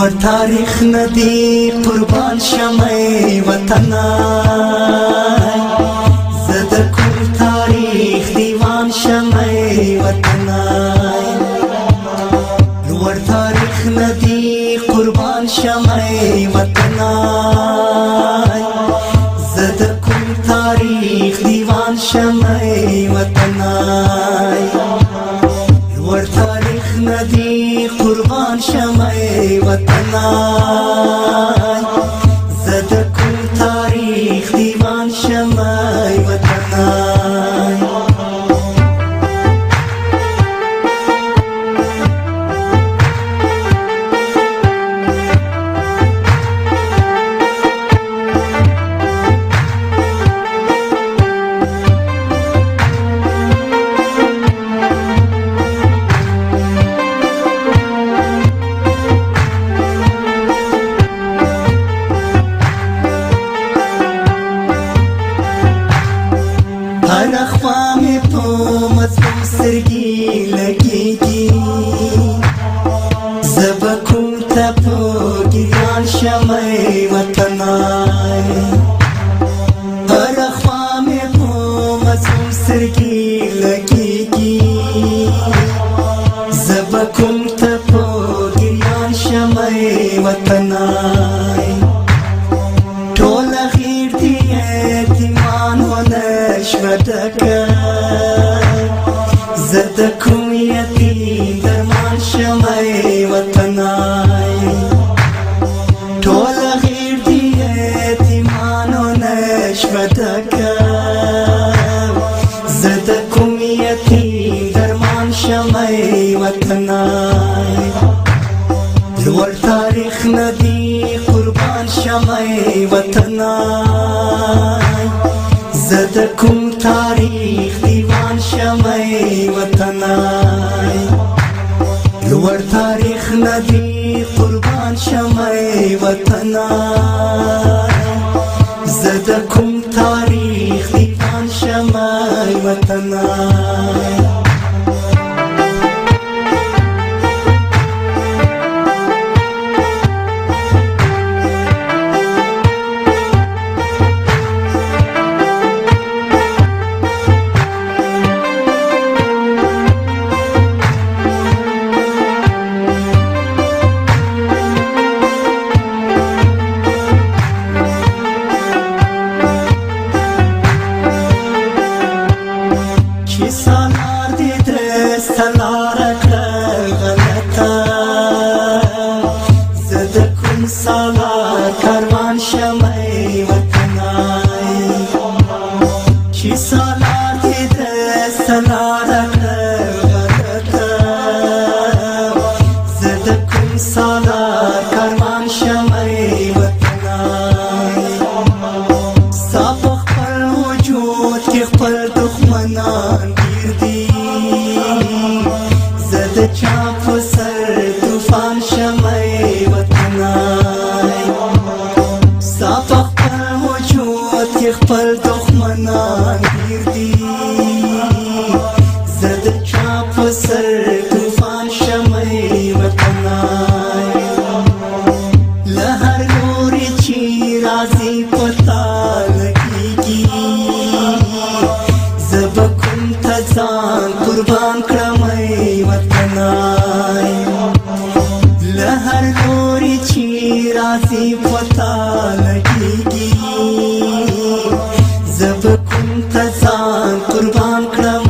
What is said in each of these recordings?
لوړ تاریخ ندی قربان شمه وطنای زه د کوم تاریخ دیوان شمه وطنای لوړ تاریخ ندی قربان شمه وطنای زه د کوم تاریخ دیوان شمه وطنای لوړ تاریخ ندی قربان شمه وطنای زه د کوم تاریخ دیوان شمه وطنای هر خوا مې په مظلوم سترګې لګېږي زه به کوم ته په ګریوان شمه وطنای هر خوا مې په مظلوم سترګې لګېږي زه به کوم ته په ګریوان شمه وطنای ټوله غیر دي یتیمان ونه شوه ډکه زه د کوم یتیم درمان شمه وطنای ټوله غیر دي یتیمان ونه شوه ډکه زه د کوم یتیم درمان شمه وطنای لوړ تاریخ ندی قربان شمه وطنای زه د کوم تاریخ دیوان شمه وطنای لوړ تاریخ ندی قربان شمه وطنای زه د کوم تاریخ دیوان شمه وطنای چې سالار دې درسته لاره کړه غلطه زه د کوم سالار کاروان شمه وطنای چې سالار دې درسته لاره کړه غلطه زه د کوم سالار کاروان شمه وطنای ستا په خپل وجود کې خپل دښمنان ډېر دي زه د چا په سر طوفان شمه وطنای ستا په خپل وجود کې خپل دښمنان ډېر دي زه د چا په سر طوفان شمه وطنای له هر لوري چې راځي په تا لګېږي زه به کوم ته ځان قربان کړم وطنای له هر لوري چې راځي په تا لګېږي زه به کوم ته ځان قربان کړم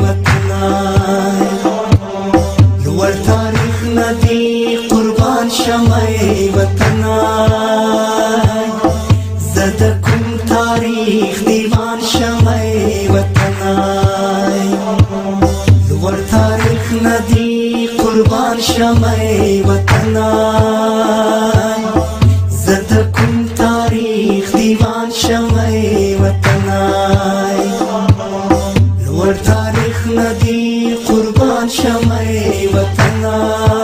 وطنای لوړ تاریخ ندی قربان شمه وطنای زه د کوم تاریخ دیوان شمه وطنای لوړ تاریخ ندی قربان شمه وطنای زه د کوم تاریخ دیوان شمه وطنای لوړ تاریخ ندی قربان شمه وطنای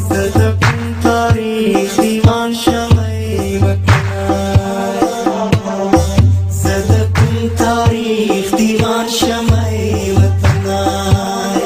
زه د کوم تاریخ دیوان شمه وطنای زه د کوم تاریخ دیوان شمه وطنای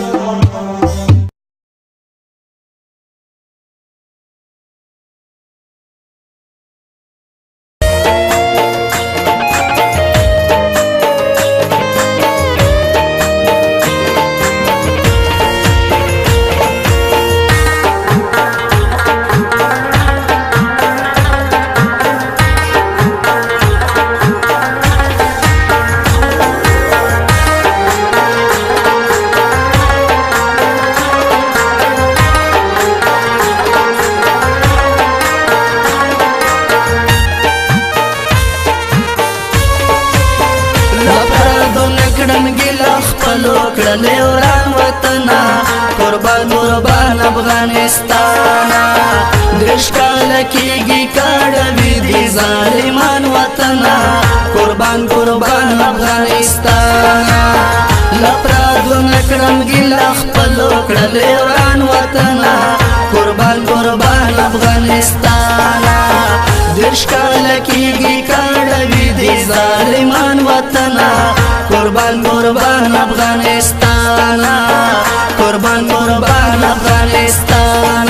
قربان افغانستان لپرادو نکړم ګیله خپلو کړلې وران وطن قربان قربان افغانستان دېرش کاله کېږي کاڼوي دې ظالمان وطن قربان قربان افغانستان قربان قربان افغانستان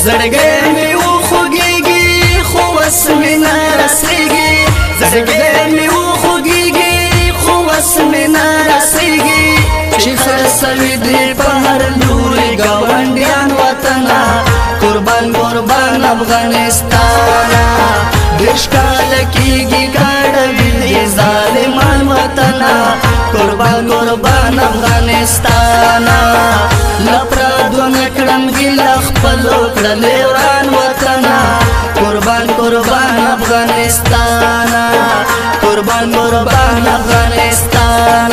زړګی مې وخوږېږي خو وس مې نه رسېږي زړګی مې وخوږېږي خو وس مې نه رسېږي چې خرڅوي دې په هر لوري ګاونډیان وطن قربان قربان افغانستان دېرش کاله کېږي کاڼوي دې ظالمان وطن قربان قربان افغانستان لپرادو نکړم ګیله خپلو کړلې وران وطن قربان قربان افغانستان قربان قربان افغانستان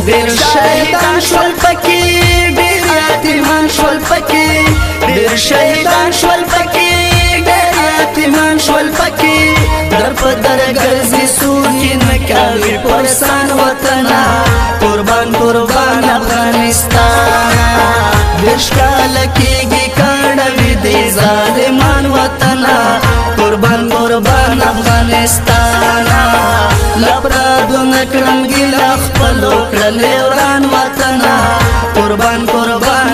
ډېر شهیدان شول پکې ډېر یتیمان شول پکې ډېر شهیدان شول پکې ډېر یتیمان شول پکې در په در ګرځي څوک یې نه کوي پرسان وطن قربان قربان افغانستان دېرش کاله کېږي کاڼوي دې ظالمان وطن قربان قربان افغانستان لپرادو نکړم ګیله خپلو کړلې وران وطن قربان قربان